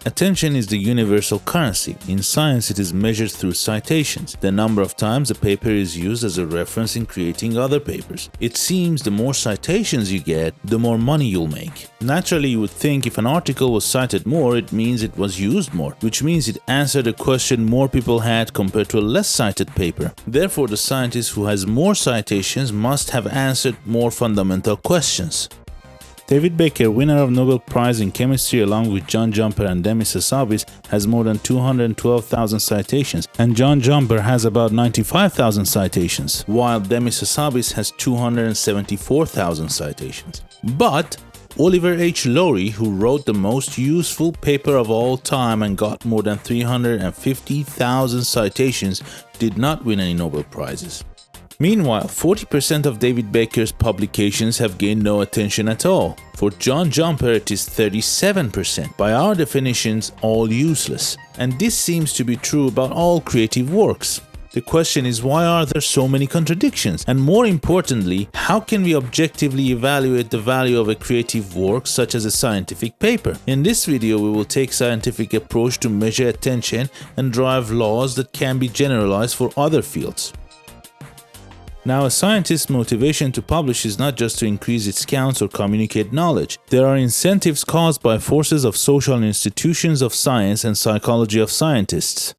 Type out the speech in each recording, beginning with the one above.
Attention is the universal currency. In science, it is measured through citations, the number of times a paper is used as a reference in creating other papers. It seems the more citations you get, the more money you'll make. Naturally, you would think if an article was cited more, it means it was used more, which means it answered a question more people had compared to a less cited paper. Therefore, the scientist who has more citations must have answered more fundamental questions. David Baker, winner of Nobel Prize in Chemistry along with John Jumper and Demis Hassabis, has more than 212,000 citations, and John Jumper has about 95,000 citations, while Demis Hassabis has 274,000 citations. But Oliver H. Lowry, who wrote the most useful paper of all time and got more than 350,000 citations, did not win any Nobel Prizes. Meanwhile, 40% of David Baker's publications have gained no attention at all. For John Jumper, it is 37%. By our definitions, all useless. And this seems to be true about all creative works. The question is, why are there so many contradictions? And more importantly, how can we objectively evaluate the value of a creative work such as a scientific paper? In this video, we will take a scientific approach to measure attention and drive laws that can be generalized for other fields. Now, a scientist's motivation to publish is not just to increase its counts or communicate knowledge. There are incentives caused by forces of social institutions of science and psychology of scientists.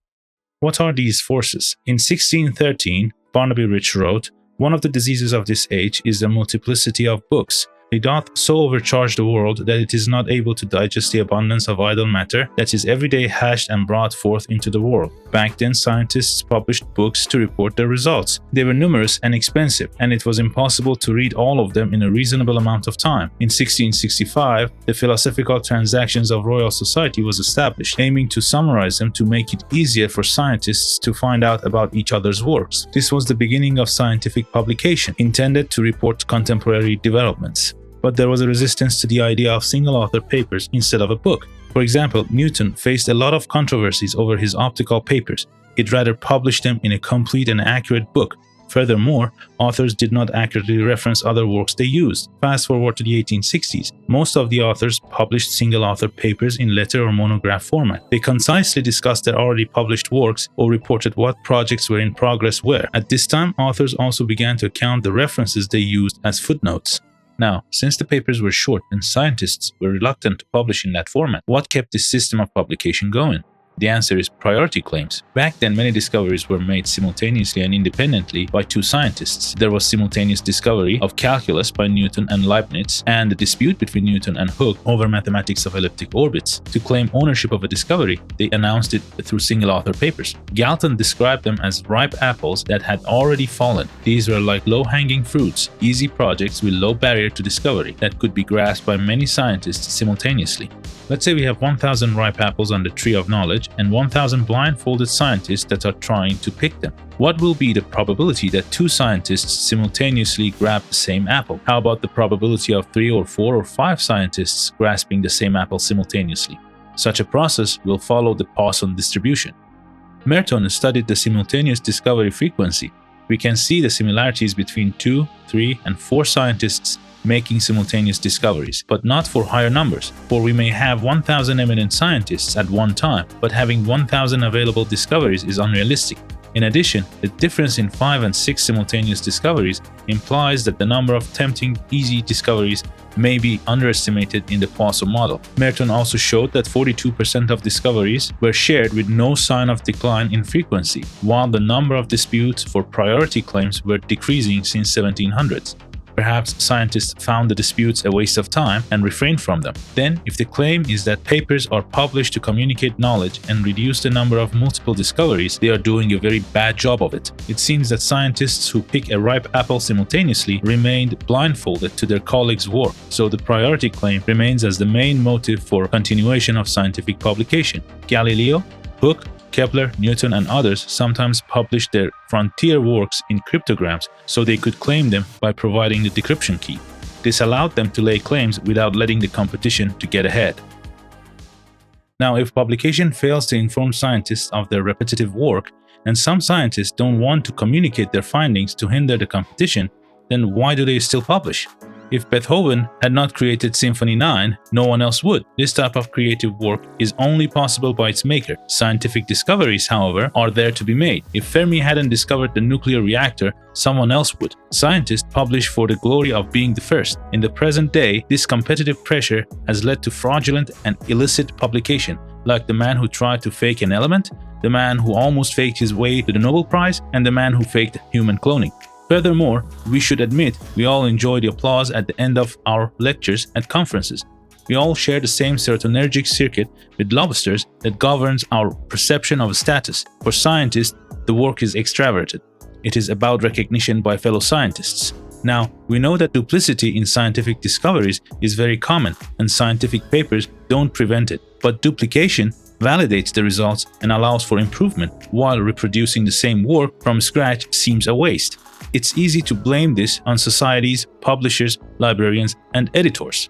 What are these forces? In 1613, Barnaby Rich wrote, "One of the diseases of this age is the multiplicity of books. It doth so overcharge the world that it is not able to digest the abundance of idle matter that is every day hashed and brought forth into the world." Back then, scientists published books to report their results. They were numerous and expensive, and it was impossible to read all of them in a reasonable amount of time. In 1665, the Philosophical Transactions of Royal Society was established, aiming to summarize them to make it easier for scientists to find out about each other's works. This was the beginning of scientific publication, intended to report contemporary developments. But there was a resistance to the idea of single-author papers instead of a book. For example, Newton faced a lot of controversies over his optical papers. He'd rather publish them in a complete and accurate book. Furthermore, authors did not accurately reference other works they used. Fast forward to the 1860s. Most of the authors published single-author papers in letter or monograph format. They concisely discussed their already published works or reported what projects were in progress where. At this time, authors also began to count the references they used as footnotes. Now, since the papers were short and scientists were reluctant to publish in that format, what kept this system of publication going? The answer is priority claims. Back then, many discoveries were made simultaneously and independently by two scientists. There was simultaneous discovery of calculus by Newton and Leibniz, and the dispute between Newton and Hooke over mathematics of elliptic orbits. To claim ownership of a discovery, they announced it through single-author papers. Galton described them as ripe apples that had already fallen. These were like low-hanging fruits, easy projects with low barrier to discovery that could be grasped by many scientists simultaneously. Let's say we have 1,000 ripe apples on the tree of knowledge and 1,000 blindfolded scientists that are trying to pick them. What will be the probability that two scientists simultaneously grab the same apple? How about the probability of 3 or 4 or 5 scientists grasping the same apple simultaneously? Such a process will follow the Poisson distribution. Merton studied the simultaneous discovery frequency. We can see the similarities between 2, 3, and 4 scientists making simultaneous discoveries, but not for higher numbers, for we may have 1,000 eminent scientists at one time, but having 1,000 available discoveries is unrealistic. In addition, the difference in 5 and 6 simultaneous discoveries implies that the number of tempting, easy discoveries may be underestimated in the Poisson model. Merton also showed that 42% of discoveries were shared with no sign of decline in frequency, while the number of disputes for priority claims were decreasing since 1700s. Perhaps scientists found the disputes a waste of time and refrained from them. Then, if the claim is that papers are published to communicate knowledge and reduce the number of multiple discoveries, they are doing a very bad job of it. It seems that scientists who pick a ripe apple simultaneously remained blindfolded to their colleagues' work, so the priority claim remains as the main motive for continuation of scientific publication. Galileo, Hooke, Kepler, Newton, and others sometimes published their frontier works in cryptograms so they could claim them by providing the decryption key. This allowed them to lay claims without letting the competition to get ahead. Now, if publication fails to inform scientists of their repetitive work, and some scientists don't want to communicate their findings to hinder the competition, then why do they still publish? If Beethoven had not created Symphony 9, no one else would. This type of creative work is only possible by its maker. Scientific discoveries, however, are there to be made. If Fermi hadn't discovered the nuclear reactor, someone else would. Scientists publish for the glory of being the first. In the present day, this competitive pressure has led to fraudulent and illicit publication, like the man who tried to fake an element, the man who almost faked his way to the Nobel Prize, and the man who faked human cloning. Furthermore, we should admit we all enjoy the applause at the end of our lectures at conferences. We all share the same serotonergic circuit with lobsters that governs our perception of status. For scientists, the work is extraverted. It is about recognition by fellow scientists. Now, we know that duplicity in scientific discoveries is very common, and scientific papers don't prevent it. But duplication validates the results and allows for improvement, while reproducing the same work from scratch seems a waste. It's easy to blame this on societies, publishers, librarians, and editors.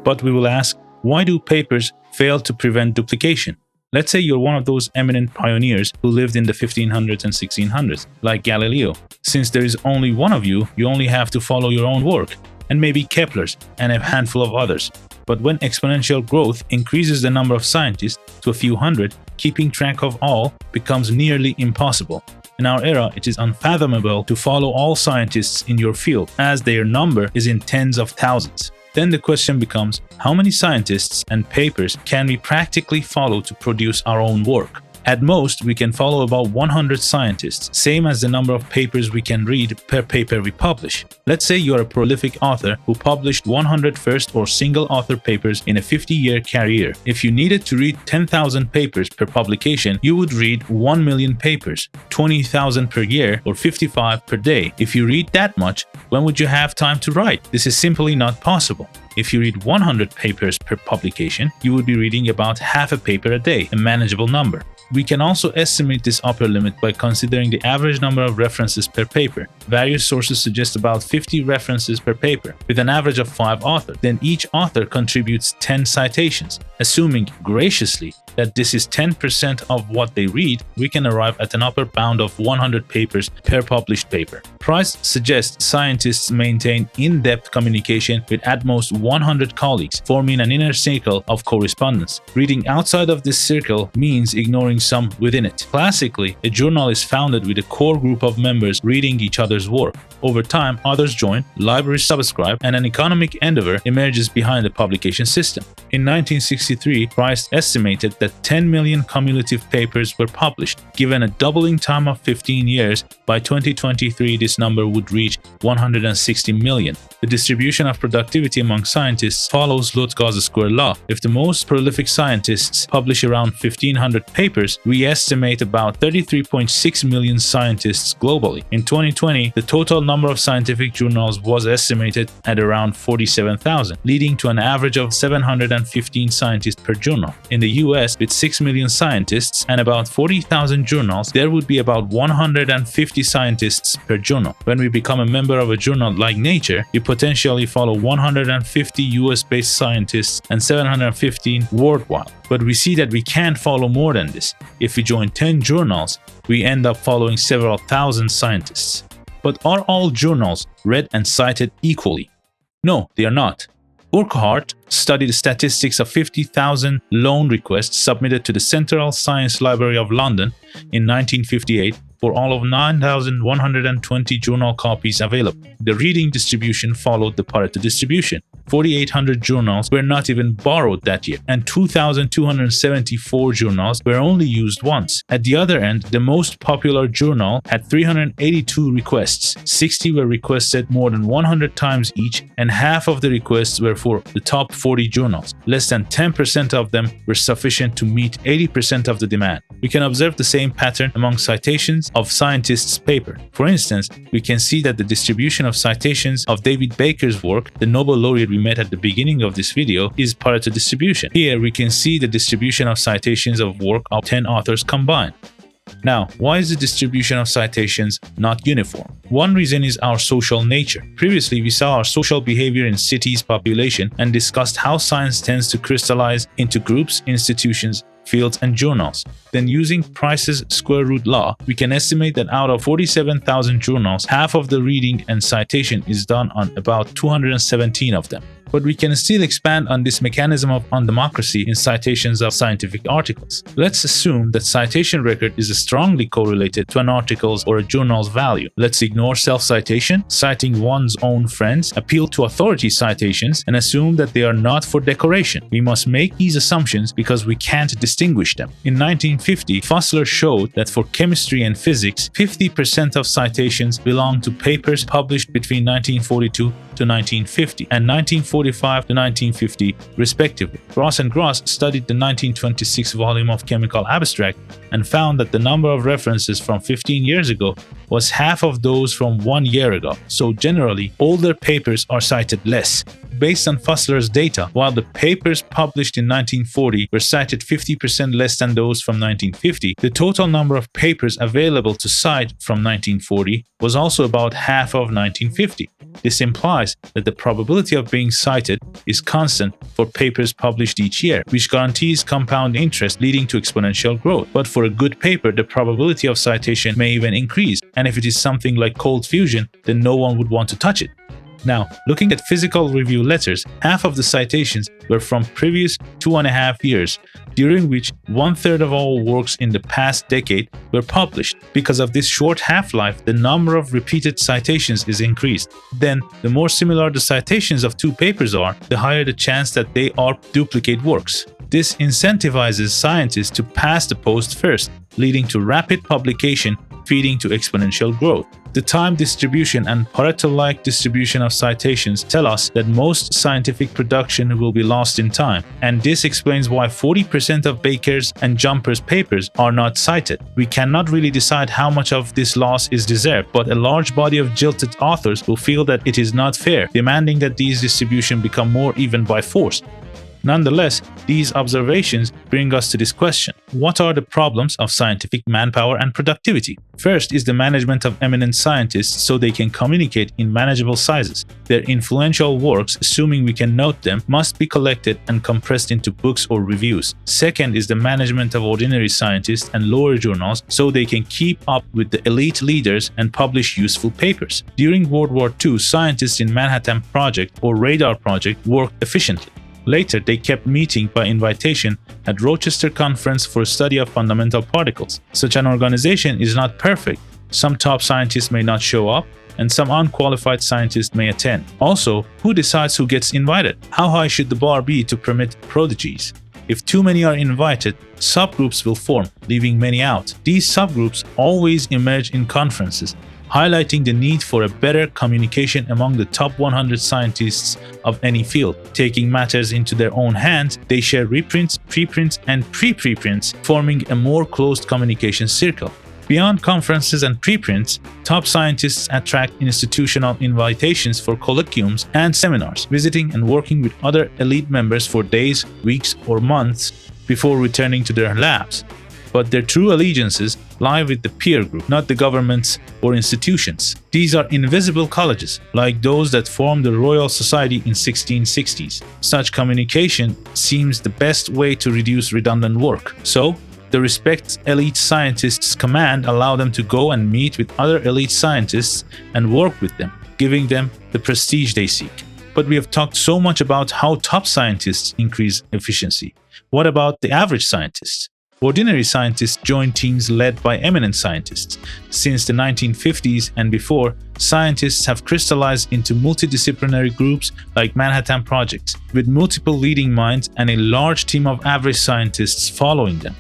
But we will ask, why do papers fail to prevent duplication? Let's say you're one of those eminent pioneers who lived in the 1500s and 1600s, like Galileo. Since there is only one of you, you only have to follow your own work, and maybe Kepler's and a handful of others. But when exponential growth increases the number of scientists to a few hundred, keeping track of all becomes nearly impossible. In our era, it is unfathomable to follow all scientists in your field, as their number is in tens of thousands. Then the question becomes, how many scientists and papers can we practically follow to produce our own work? At most, we can follow about 100 scientists, same as the number of papers we can read per paper we publish. Let's say you are a prolific author who published 100 first or single author papers in a 50-year career. If you needed to read 10,000 papers per publication, you would read 1 million papers, 20,000 per year or 55 per day. If you read that much, when would you have time to write? This is simply not possible. If you read 100 papers per publication, you would be reading about half a paper a day, a manageable number. We can also estimate this upper limit by considering the average number of references per paper. Various sources suggest about 50 references per paper, with an average of 5 authors. Then each author contributes 10 citations. Assuming graciously that this is 10% of what they read, we can arrive at an upper bound of 100 papers per published paper. Price suggests scientists maintain in-depth communication with at most 100 colleagues, forming an inner circle of correspondence. Reading outside of this circle means ignoring some within it. Classically, a journal is founded with a core group of members reading each other's work. Over time, others join, libraries subscribe, and an economic endeavor emerges behind the publication system. In 1963, Price estimated that 10 million cumulative papers were published. Given a doubling time of 15 years, by 2023 this number would reach 160 million. The distribution of productivity among scientists follows Lutgau's square law. If the most prolific scientists publish around 1,500 papers, we estimate about 33.6 million scientists globally. In 2020, the total number of scientific journals was estimated at around 47,000, leading to an average of 715 scientists per journal. In the US, with 6 million scientists and about 40,000 journals, there would be about 150 scientists per journal. When we become a member of a journal like Nature, we potentially follow 150 US-based scientists and 715 worldwide. But we see that we can't follow more than this. If we join 10 journals, we end up following several thousand scientists. But are all journals read and cited equally? No, they are not. Urquhart studied the statistics of 50,000 loan requests submitted to the Central Science Library of London in 1958 for all of 9,120 journal copies available. The reading distribution followed the Pareto distribution. 4,800 journals were not even borrowed that year, and 2,274 journals were only used once. At the other end, the most popular journal had 382 requests. 60 were requested more than 100 times each, and half of the requests were for the top 40 journals. Less than 10% of them were sufficient to meet 80% of the demand. We can observe the same pattern among citations of scientists' paper. For instance, we can see that the distribution of citations of David Baker's work, the Nobel laureate we met at the beginning of this video, is Pareto distribution. Here we can see the distribution of citations of work of 10 authors combined. Now, why is the distribution of citations not uniform? One reason is our social nature. Previously, we saw our social behavior in cities' population and discussed how science tends to crystallize into groups, institutions, fields, and journals. Then using Price's square root law, we can estimate that out of 47,000 journals, half of the reading and citation is done on about 217 of them. But we can still expand on this mechanism of undemocracy in citations of scientific articles. Let's assume that citation record is strongly correlated to an article's or a journal's value. Let's ignore self-citation, citing one's own friends, appeal to authority citations, and assume that they are not for decoration. We must make these assumptions because we can't distinguish them. In 1950, Fussler showed that for chemistry and physics, 50% of citations belong to papers published between 1942 to 1950 and 1945 to 1950, respectively. Gross and Gross studied the 1926 volume of Chemical Abstract and found that the number of references from 15 years ago was half of those from 1 year ago. So generally, older papers are cited less. Based on Fussler's data, while the papers published in 1940 were cited 50% less than those from 1950, the total number of papers available to cite from 1940 was also about half of 1950. This implies that the probability of being cited is constant for papers published each year, which guarantees compound interest leading to exponential growth. But for a good paper, the probability of citation may even increase, and if it is something like cold fusion, then no one would want to touch it. Now, looking at physical review letters, half of the citations were from previous 2.5 years, during which 1/3 of all works in the past decade were published. Because of this short half-life, the number of repeated citations is increased. Then, the more similar the citations of two papers are, the higher the chance that they are duplicate works. This incentivizes scientists to pass the post first, leading to rapid publication, feeding to exponential growth. The time distribution and Pareto-like distribution of citations tell us that most scientific production will be lost in time, and this explains why 40% of Baker's and Jumper's papers are not cited. We cannot really decide how much of this loss is deserved, but a large body of jilted authors will feel that it is not fair, demanding that these distributions become more even by force. Nonetheless, these observations bring us to this question: what are the problems of scientific manpower and productivity? First is the management of eminent scientists so they can communicate in manageable sizes. Their influential works, assuming we can note them, must be collected and compressed into books or reviews. Second is the management of ordinary scientists and lower journals so they can keep up with the elite leaders and publish useful papers. During World War II, scientists in Manhattan Project or Radar Project worked efficiently. Later, they kept meeting by invitation at Rochester Conference for a study of fundamental particles. Such an organization is not perfect. Some top scientists may not show up, and some unqualified scientists may attend. Also, who decides who gets invited? How high should the bar be to permit prodigies? If too many are invited, subgroups will form, leaving many out. These subgroups always emerge in conferences, highlighting the need for a better communication among the top 100 scientists of any field. Taking matters into their own hands, they share reprints, preprints, and pre-preprints, forming a more closed communication circle. Beyond conferences and preprints, top scientists attract institutional invitations for colloquiums and seminars, visiting and working with other elite members for days, weeks, or months before returning to their labs. But their true allegiances lie with the peer group, not the governments or institutions. These are invisible colleges, like those that formed the Royal Society in 1660s. Such communication seems the best way to reduce redundant work. So, the respect elite scientists command allow them to go and meet with other elite scientists and work with them, giving them the prestige they seek. But we have talked so much about how top scientists increase efficiency. What about the average scientists? Ordinary scientists join teams led by eminent scientists. Since the 1950s and before, scientists have crystallized into multidisciplinary groups like Manhattan Project, with multiple leading minds and a large team of average scientists following them.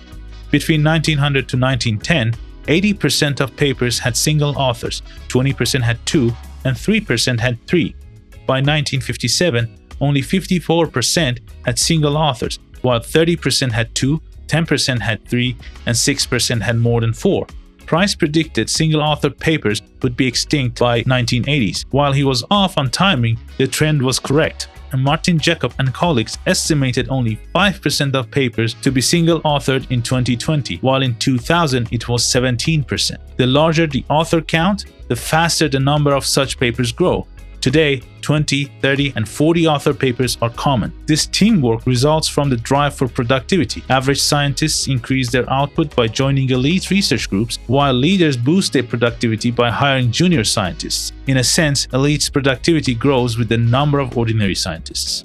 Between 1900 to 1910, 80% of papers had single authors, 20% had 2, and 3% had 3. By 1957, only 54% had single authors, while 30% had 2, 10% had 3, and 6% had more than 4. Price predicted single-author papers would be extinct by 1980s. While he was off on timing, the trend was correct. And Martin Jacob and colleagues estimated only 5% of papers to be single-authored in 2020, while in 2000 it was 17%. The larger the author count, the faster the number of such papers grow. Today, 20, 30, and 40 author papers are common. This teamwork results from the drive for productivity. Average scientists increase their output by joining elite research groups, while leaders boost their productivity by hiring junior scientists. In a sense, elite's productivity grows with the number of ordinary scientists.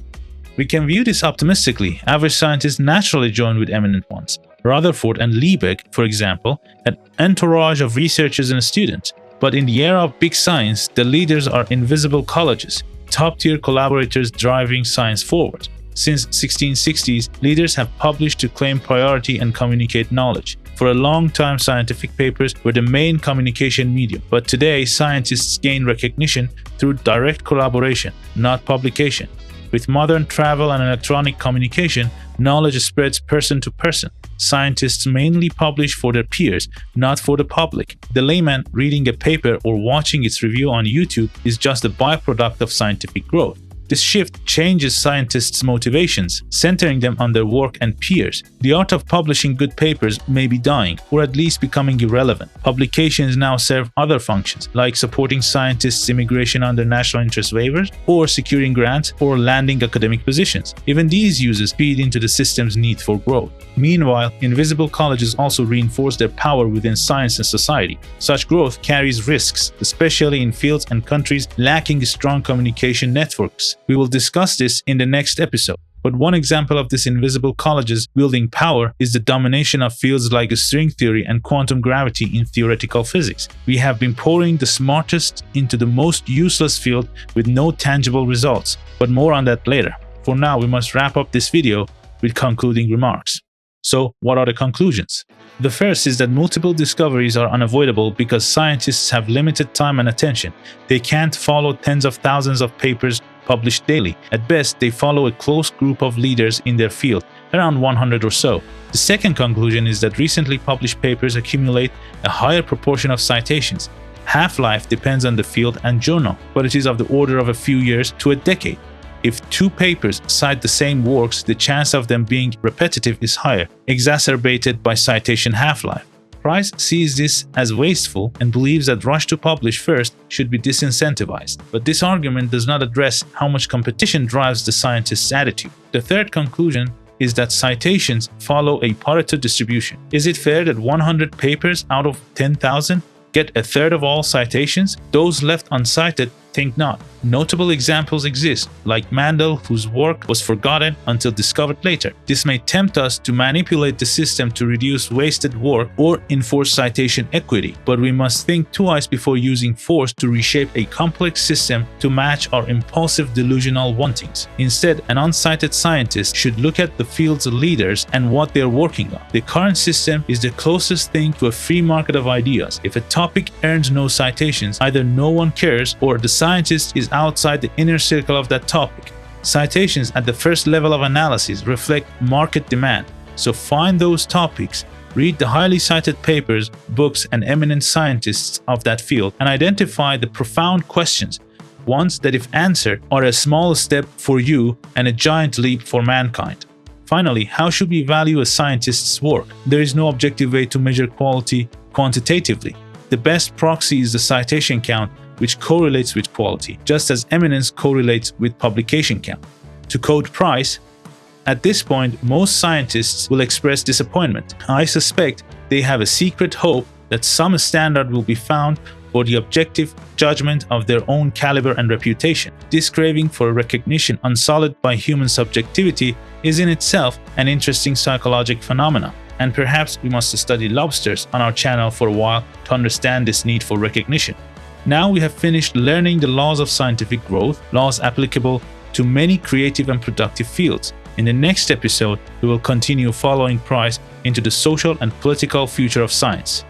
We can view this optimistically. Average scientists naturally join with eminent ones. Rutherford and Liebig, for example, had an entourage of researchers and students. But in the era of big science, the leaders are invisible colleges, top-tier collaborators driving science forward. Since 1660s, leaders have published to claim priority and communicate knowledge. For a long time, scientific papers were the main communication medium, but today scientists gain recognition through direct collaboration, not publication. With modern travel and electronic communication, knowledge spreads person to person. Scientists mainly publish for their peers, not for the public. The layman reading a paper or watching its review on YouTube is just a byproduct of scientific growth. This shift changes scientists' motivations, centering them on their work and peers. The art of publishing good papers may be dying, or at least becoming irrelevant. Publications now serve other functions, like supporting scientists' immigration under national interest waivers, or securing grants, or landing academic positions. Even these uses feed into the system's need for growth. Meanwhile, invisible colleges also reinforce their power within science and society. Such growth carries risks, especially in fields and countries lacking strong communication networks. We will discuss this in the next episode. But one example of this invisible colleges wielding power is the domination of fields like string theory and quantum gravity in theoretical physics. We have been pouring the smartest into the most useless field with no tangible results, but more on that later. For now, we must wrap up this video with concluding remarks. So, what are the conclusions? The first is that multiple discoveries are unavoidable because scientists have limited time and attention. They can't follow tens of thousands of papers published daily. At best, they follow a close group of leaders in their field, around 100 or so. The second conclusion is that recently published papers accumulate a higher proportion of citations. Half-life depends on the field and journal, but it is of the order of a few years to a decade. If two papers cite the same works, the chance of them being repetitive is higher, exacerbated by citation half-life. Prize sees this as wasteful and believes that rush to publish first should be disincentivized. But this argument does not address how much competition drives the scientist's attitude. The third conclusion is that citations follow a Pareto distribution. Is it fair that 100 papers out of 10,000 get a third of all citations? Those left uncited think not. Notable examples exist, like Mandel, whose work was forgotten until discovered later. This may tempt us to manipulate the system to reduce wasted work or enforce citation equity, but we must think twice before using force to reshape a complex system to match our impulsive delusional wantings. Instead, an uncited scientist should look at the field's leaders and what they are working on. The current system is the closest thing to a free market of ideas. If a topic earns no citations, either no one cares or the scientist is outside the inner circle of that topic. Citations at the first level of analysis reflect market demand, so find those topics, read the highly cited papers, books, and eminent scientists of that field, and identify the profound questions, ones that if answered are a small step for you and a giant leap for mankind. Finally, how should we value a scientist's work? There is no objective way to measure quality quantitatively. The best proxy is the citation count, which correlates with quality, just as eminence correlates with publication count. To quote Price, "At this point, most scientists will express disappointment. I suspect they have a secret hope that some standard will be found for the objective judgment of their own caliber and reputation. This craving for recognition unsullied by human subjectivity is in itself an interesting psychological phenomenon. And perhaps we must study lobsters on our channel for a while to understand this need for recognition." Now we have finished learning the laws of scientific growth, laws applicable to many creative and productive fields. In the next episode, we will continue following Price into the social and political future of science.